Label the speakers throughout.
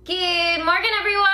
Speaker 1: Good morning, everyone!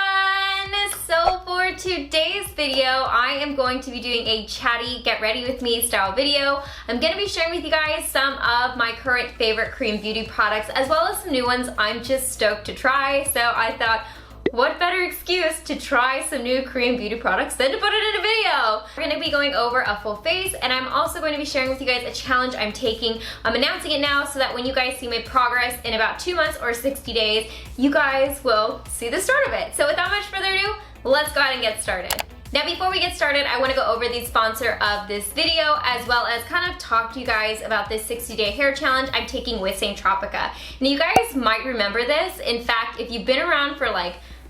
Speaker 1: So for today's video, I am going to be doing a chatty get ready with me style video. I'm going to be sharing with you guys some of my current favorite Korean beauty products as well as some new ones I'm just stoked to try. So I thought, what better excuse to try some new Korean beauty products than to put it in a video? We're going to be going over a full face, and I'm also going to be sharing with you guys a challenge I'm taking. I'm announcing it now so that when you guys see my progress in about 2 months or 60 days, you guys will see the start of it. So without much further ado, let's go ahead and get started. Now before we get started, I want to go over the sponsor of this video as well as kind of talk to you guys about this 60-day hair challenge I'm taking with Saem Tropica. Now you guys might remember this. In fact, if you've been around for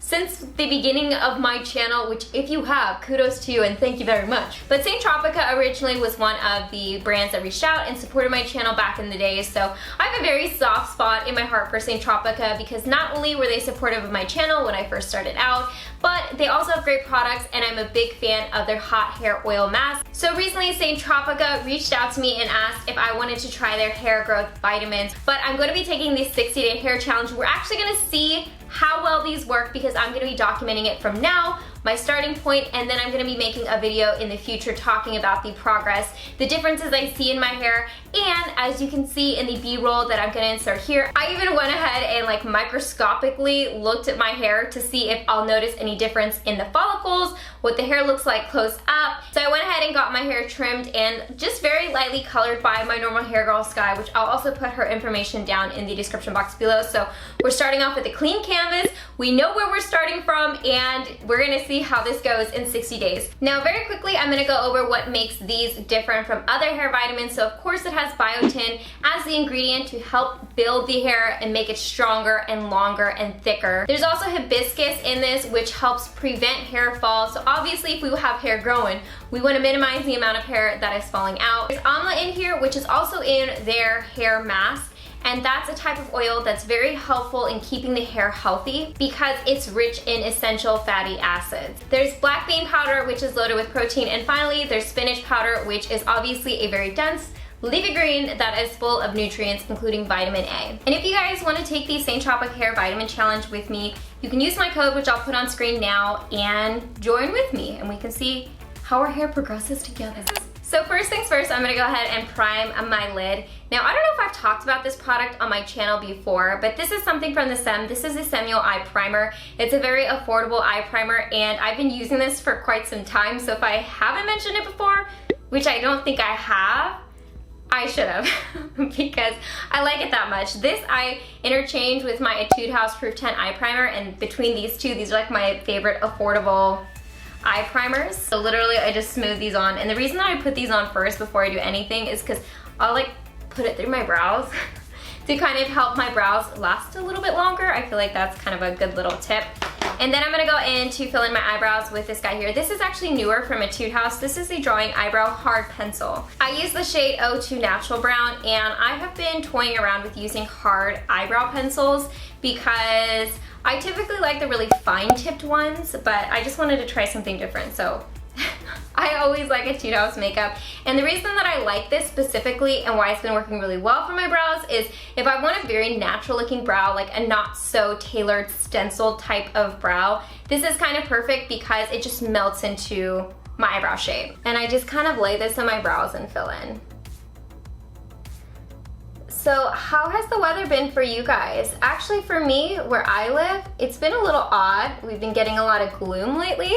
Speaker 1: since the beginning of my channel, which if you have, kudos to you and thank you very much. But Saem Tropica originally was one of the brands that reached out and supported my channel back in the day, so I have a very soft spot in my heart for Saem Tropica because not only were they supportive of my channel when I first started out, but they also have great products and I'm a big fan of their hot hair oil mask. So recently Saem Tropica reached out to me and asked if I wanted to try their hair growth vitamins, but I'm going to be taking the 60-day hair challenge. We're actually going to see how well these work because I'm going to be documenting it from now, my starting point, and then I'm going to be making a video in the future talking about the progress, the differences I see in my hair, and as you can see in the B-roll that I'm going to insert here, I even went ahead and microscopically looked at my hair to see if I'll notice any difference in the follicles, what the hair looks like close up. So I went ahead and got my hair trimmed and just very lightly colored by my normal hair girl Sky, which I'll also put her information down in the description box below. So we're starting off with a clean canvas. We know where we're starting from and we're going to see how this goes in 60 days. Now very quickly I'm going to go over what makes these different from other hair vitamins. So of course it has biotin as the ingredient to help build the hair and make it stronger and longer and thicker. There's also hibiscus in this which helps prevent hair fall. So obviously if we have hair growing, we want to minimize the amount of hair that is falling out. There's amla in here which is also in their hair mask. And that's a type of oil that's very helpful in keeping the hair healthy because it's rich in essential fatty acids. There's black bean powder, which is loaded with protein. And finally, there's spinach powder, which is obviously a very dense leafy green that is full of nutrients, including vitamin A. And if you guys want to take the Saem Tropica Hair Vitamin Challenge with me, you can use my code, which I'll put on screen now, and join with me, and we can see how our hair progresses together. So first things first, I'm gonna go ahead and prime my lid. Now, I don't know if I've talked about this product on my channel before, but this is something from the Saem. This is a Saemmul eye primer. It's a very affordable eye primer, and I've been using this for quite some time, so if I haven't mentioned it before, which I don't think I have, I should have, because I like it that much. This I interchange with my Etude House Proof 10 eye primer, and between these two, these are like my favorite affordable eye primers. So literally I just smooth these on, and the reason that I put these on first before I do anything is because I'll put it through my brows to kind of help my brows last a little bit longer. I feel like that's kind of a good little tip. And then I'm gonna go in to fill in my eyebrows with this guy here. This is actually newer from Etude House. This is the Drawing Eyebrow Hard Pencil. I use the shade 02 Natural Brown, and I have been toying around with using hard eyebrow pencils because I typically like the really fine-tipped ones, but I just wanted to try something different, so I always like Etude House makeup. And the reason that I like this specifically and why it's been working really well for my brows is if I want a very natural looking brow, like a not so tailored stencil type of brow, this is kind of perfect because it just melts into my eyebrow shape. And I just kind of lay this on my brows and fill in. So how has the weather been for you guys? Actually for me, where I live, it's been a little odd. We've been getting a lot of gloom lately,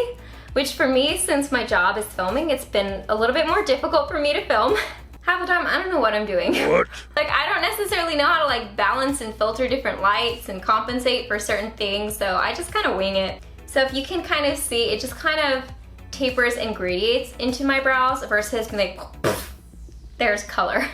Speaker 1: which for me, since my job is filming, it's been a little bit more difficult for me to film. Half the time, I don't know what I'm doing. What? I don't necessarily know how to balance and filter different lights and compensate for certain things, so I just kind of wing it. So if you can kind of see, it just kind of tapers and gradiates into my brows versus there's color.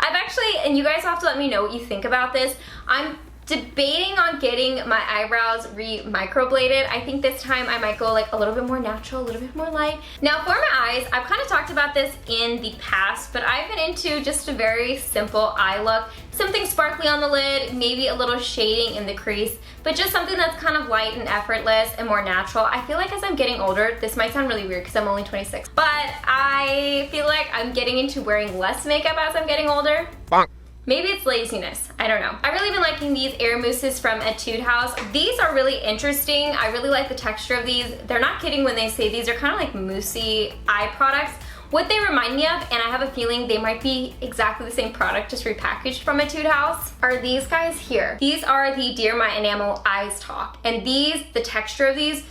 Speaker 1: I've actually, and you guys have to let me know what you think about this. I'm debating on getting my eyebrows re-microbladed. I think this time I might go a little bit more natural, a little bit more light. Now for my eyes, I've kind of talked about this in the past, but I've been into just a very simple eye look. Something sparkly on the lid, maybe a little shading in the crease, but just something that's kind of light and effortless and more natural. I feel like as I'm getting older, this might sound really weird because I'm only 26, but I feel like I'm getting into wearing less makeup as I'm getting older. Bonk. Maybe it's laziness, I don't know. I've really been liking these air mousses from Etude House. These are really interesting. I really like the texture of these. They're not kidding when they say these are kind of like moussey eye products. What they remind me of, and I have a feeling they might be exactly the same product, just repackaged from Etude House, are these guys here. These are the Dear My Enamel Eyes Talk. And these, the texture of these,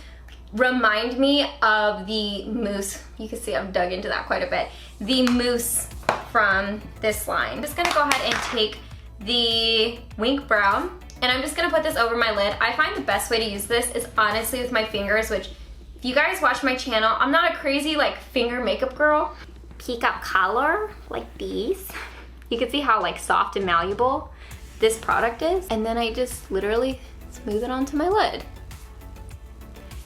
Speaker 1: remind me of the mousse. You can see I've dug into that quite a bit. The mousse from this line. I'm just gonna go ahead and take the Wink Brow, and I'm just gonna put this over my lid. I find the best way to use this is honestly with my fingers, which if you guys watch my channel, I'm not a crazy like finger makeup girl. Peek out color like these. You can see how like soft and malleable this product is. And then I just literally smooth it onto my lid.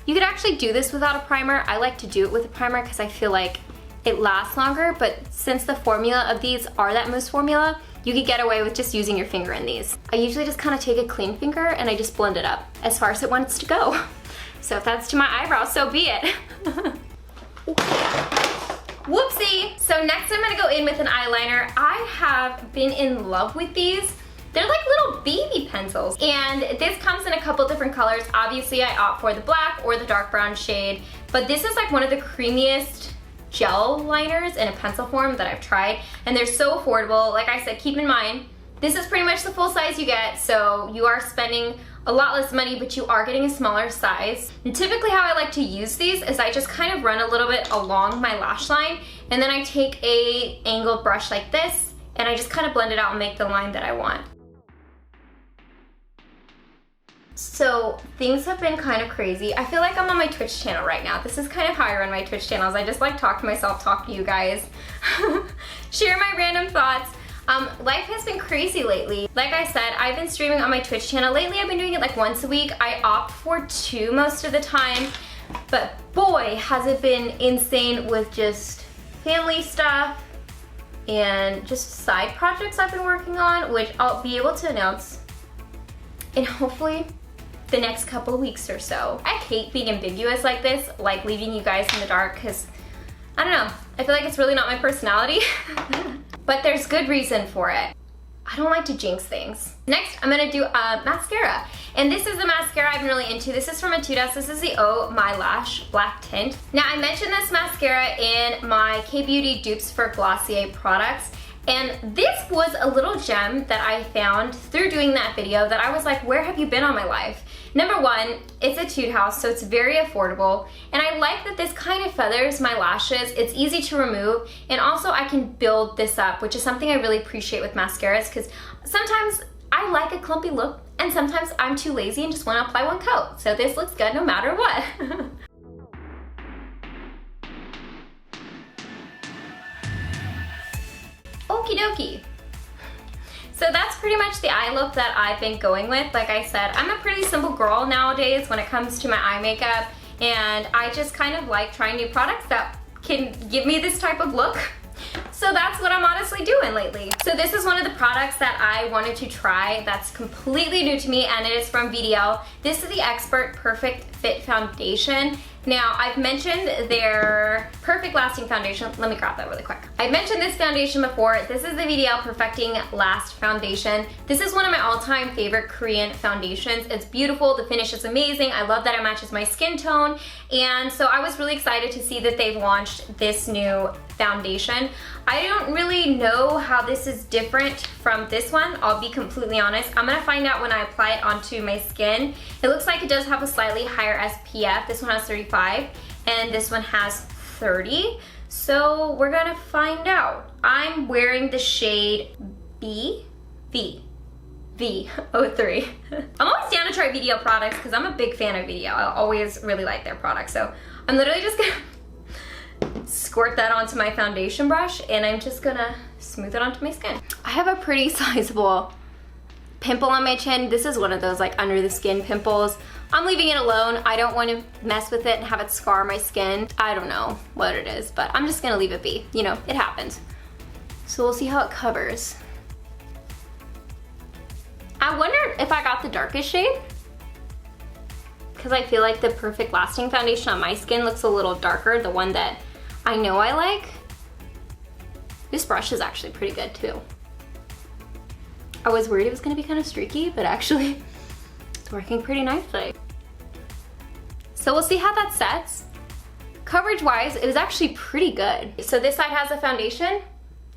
Speaker 1: You could actually do this without a primer. I like to do it with a primer because I feel like it lasts longer, but since the formula of these are that mousse formula, you could get away with just using your finger in these. I usually just kind of take a clean finger and I just blend it up as far as it wants to go. So if that's to my eyebrows, so be it. Whoopsie! So next I'm gonna go in with an eyeliner. I have been in love with these. They're like little baby pencils. And this comes in a couple different colors. Obviously I opt for the black or the dark brown shade, but this is like one of the creamiest gel liners in a pencil form that I've tried, and they're so affordable. Like I said, keep in mind, this is pretty much the full size you get, so you are spending a lot less money, but you are getting a smaller size. And typically how I like to use these is I just kind of run a little bit along my lash line, and then I take a angled brush like this, and I just kind of blend it out and make the line that I want. So things have been kind of crazy. I feel like I'm on my Twitch channel right now. This is kind of how I run my Twitch channels. I just like talk to myself, talk to you guys, share my random thoughts. Life has been crazy lately. Like I said, I've been streaming on my Twitch channel. Lately I've been doing it like once a week. I opt for 2 most of the time, but boy, has it been insane with just family stuff and just side projects I've been working on, which I'll be able to announce in hopefully the next couple of weeks or so. I hate being ambiguous like this, like leaving you guys in the dark, because I don't know, I feel like it's really not my personality. But there's good reason for it. I don't like to jinx things. Next, I'm gonna do a mascara. And this is the mascara I've been really into. This is from Etude House. This is the Oh My Lash Black Tint. Now, I mentioned this mascara in my K-Beauty Dupes for Glossier products. And this was a little gem that I found through doing that video that I was like, where have you been all my life? Number one, it's Etude House, so it's very affordable. And I like that this kind of feathers my lashes. It's easy to remove. And also I can build this up, which is something I really appreciate with mascaras, because sometimes I like a clumpy look and sometimes I'm too lazy and just want to apply one coat. So this looks good no matter what. Okie dokie. So that's pretty much the eye look that I've been going with. Like I said, I'm a pretty simple girl nowadays when it comes to my eye makeup, and I just kind of like trying new products that can give me this type of look. So that's what I'm honestly doing lately. So this is one of the products that I wanted to try that's completely new to me, and it is from VDL. This is the Expert Perfect Fit Foundation. Now, I've mentioned their Perfect Lasting Foundation. Let me grab that really quick. I mentioned this foundation before. This is the VDL Perfecting Last Foundation. This is one of my all-time favorite Korean foundations. It's beautiful. The finish is amazing. I love that it matches my skin tone. And so I was really excited to see that they've launched this new foundation. I don't really know how this is different from this one. I'll be completely honest. I'm gonna find out when I apply it onto my skin. It looks like it does have a slightly higher SPF. This one has 35 and this one has 30. So we're gonna find out. I'm wearing the shade V03. I'm always down to try VDL products because I'm a big fan of VDL. I always really like their products. So I'm literally just gonna squirt that onto my foundation brush and I'm just gonna smooth it onto my skin. I have a pretty sizable pimple on my chin. This is one of those like under the skin pimples. I'm leaving it alone. I don't want to mess with it and have it scar my skin. I don't know what it is, but I'm just gonna leave it be. You know, it happens. So we'll see how it covers. I wonder if I got the darkest shade, because I feel like the Perfect Lasting Foundation on my skin looks a little darker, the one that I know I like. This brush is actually pretty good too. I was worried it was gonna be kind of streaky, but actually it's working pretty nicely. So we'll see how that sets. Coverage wise, it was actually pretty good. So this side has a foundation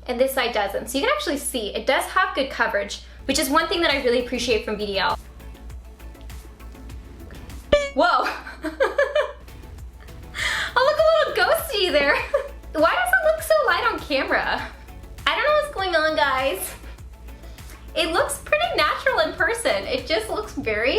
Speaker 1: and this side doesn't. So you can actually see it does have good coverage, which is one thing that I really appreciate from VDL. Whoa. Oh, look, a little ghosty there. Why does it look so light on camera? I don't know what's going on, guys. It looks pretty natural in person. It just looks very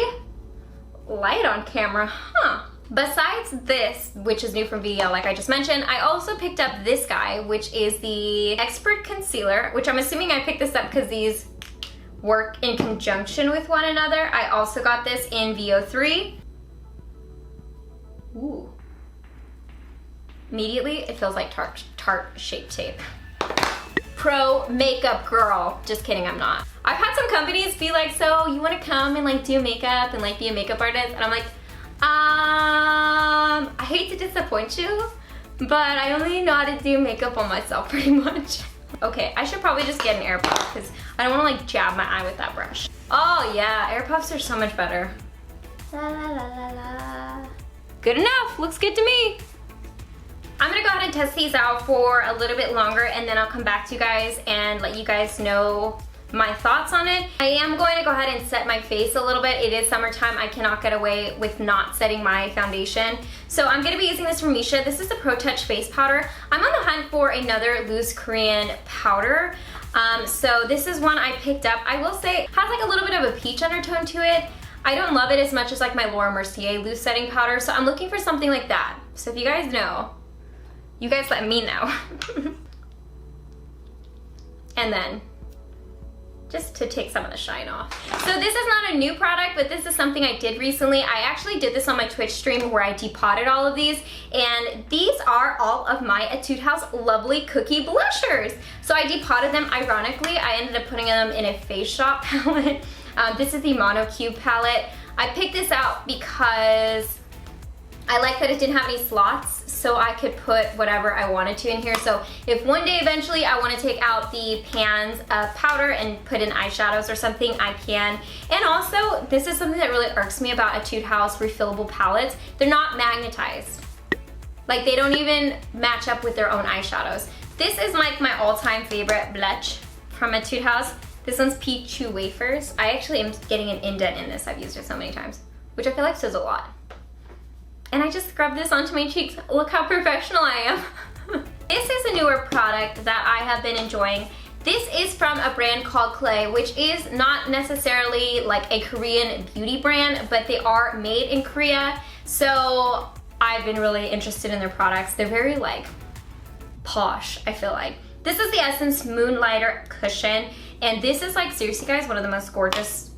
Speaker 1: light on camera, huh? Besides this, which is new from VDL, like I just mentioned, I also picked up this guy, which is the Expert Concelear, which I'm assuming I picked this up because these work in conjunction with one another. I also got this in VO3. Ooh. Immediately, it feels like Tarte Shape Tape. Pro makeup girl. Just kidding, I'm not. I've had some companies be like, so you wanna come and like do makeup and like be a makeup artist? And I'm like, I hate to disappoint you, but I only know how to do makeup on myself pretty much. Okay, I should probably just get an air puff because I don't wanna like jab my eye with that brush. Oh yeah, air puffs are so much better. La la la la la. Good enough, looks good to me. I'm gonna go ahead and test these out for a little bit longer and then I'll come back to you guys and let you guys know my thoughts on it. I am going to go ahead and set my face a little bit. It is summertime. I cannot get away with not setting my foundation. So I'm gonna be using this from MISSHA. This is the Pro Touch Face Powder. I'm on the hunt for another loose Korean powder. So this is one I picked up. I will say it has like a little bit of a peach undertone to it. I don't love it as much as like my Laura Mercier loose setting powder. So I'm looking for something like that. So if you guys know, you guys let me know. And then, just to take some of the shine off. So this is not a new product, but this is something I did recently. I actually did this on my Twitch stream where I depotted all of these, and these are all of my Etude House Lovely Cookie Blushers. So I depotted them. Ironically, I ended up putting them in a Face Shop palette. This is the Mono Cube palette. I picked this out because I like that it didn't have any slots, so I could put whatever I wanted to in here. So if one day eventually I want to take out the pans of powder and put in eyeshadows or something, I can. And also, this is something that really irks me about Etude House refillable palettes. They're not magnetized. Like, they don't even match up with their own eyeshadows. This is like my all-time favorite blush from Etude House. This one's Peachy Wafers. I actually am getting an indent in this. I've used it so many times, which I feel like says a lot. And I just scrubbed this onto my cheeks. Look how professional I am. This is a newer product that I have been enjoying. This is from a brand called Clay, which is not necessarily like a Korean beauty brand, but they are made in Korea. So I've been really interested in their products. They're very like posh, I feel like. This is the Essence Moonlighter Cushion. And this is like, seriously guys, one of the most gorgeous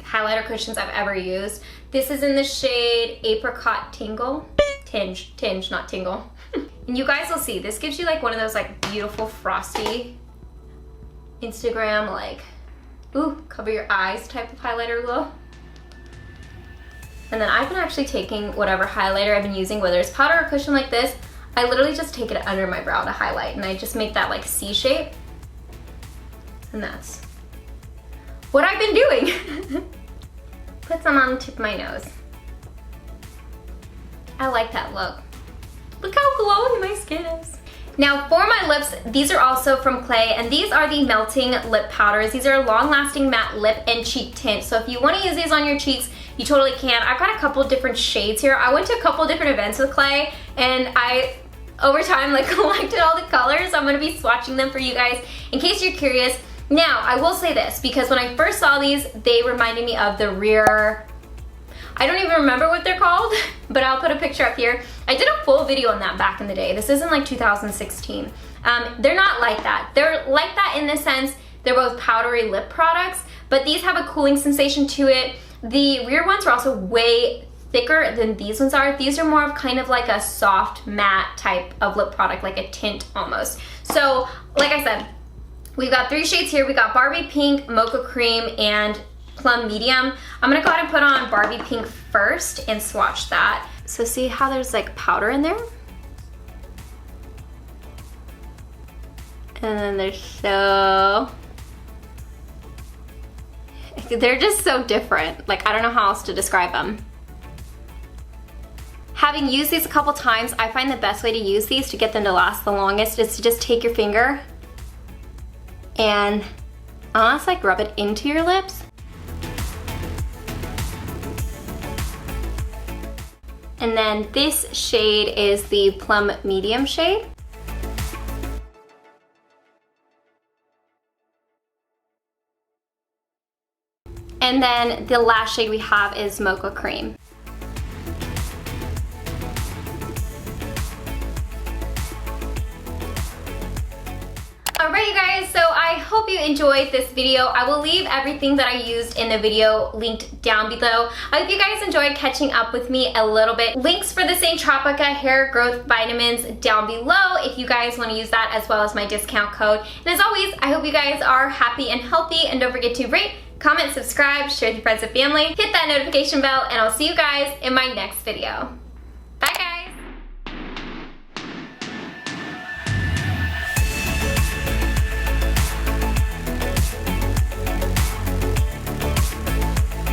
Speaker 1: highlighter cushions I've ever used. This is in the shade Apricot Tingle. Tinge, not tingle. And you guys will see, this gives you like one of those like beautiful frosty Instagram like, ooh, cover your eyes type of highlighter glow. And then I've been actually taking whatever highlighter I've been using, whether it's powder or cushion like this, I literally just take it under my brow to highlight, and I just make that like C shape. And that's what I've been doing. Put some on the tip of my nose. I like that look. Look how glowing my skin is. Now for my lips, these are also from Clay, and these are the melting lip powders. These are long-lasting matte lip and cheek tint. So if you want to use these on your cheeks, you totally can. I've got a couple different shades here. I went to a couple different events with Clay, and I, over time, like collected all the colors. I'm gonna be swatching them for you guys in case you're curious. Now, I will say this, because when I first saw these, they reminded me of the Rear, I don't even remember what they're called, but I'll put a picture up here. I did a full video on that back in the day. This is in like 2016. They're not like that. They're like that in the sense, they're both powdery lip products, but these have a cooling sensation to it. The Rear ones are also way thicker than these ones are. These are more of kind of like a soft matte type of lip product, like a tint almost. So, like I said, we've got 3 shades here. We got Barbie Pink, Mocha Cream, and Plum Medium. I'm gonna go ahead and put on Barbie Pink first and swatch that. So see how there's like powder in there? And then there's so they're just so different. Like, I don't know how else to describe them. Having used these a couple times, I find the best way to use these to get them to last the longest is to just take your finger and almost like rub it into your lips. And then this shade is the Plum Medium shade. And then the last shade we have is Mocha Cream. Alright you guys, so I hope you enjoyed this video. I will leave everything that I used in the video linked down below. I hope you guys enjoyed catching up with me a little bit. Links for the St. Tropica hair growth vitamins down below if you guys want to use that, as well as my discount code. And as always, I hope you guys are happy and healthy, and don't forget to rate, comment, subscribe, share with your friends and family, hit that notification bell, and I'll see you guys in my next video.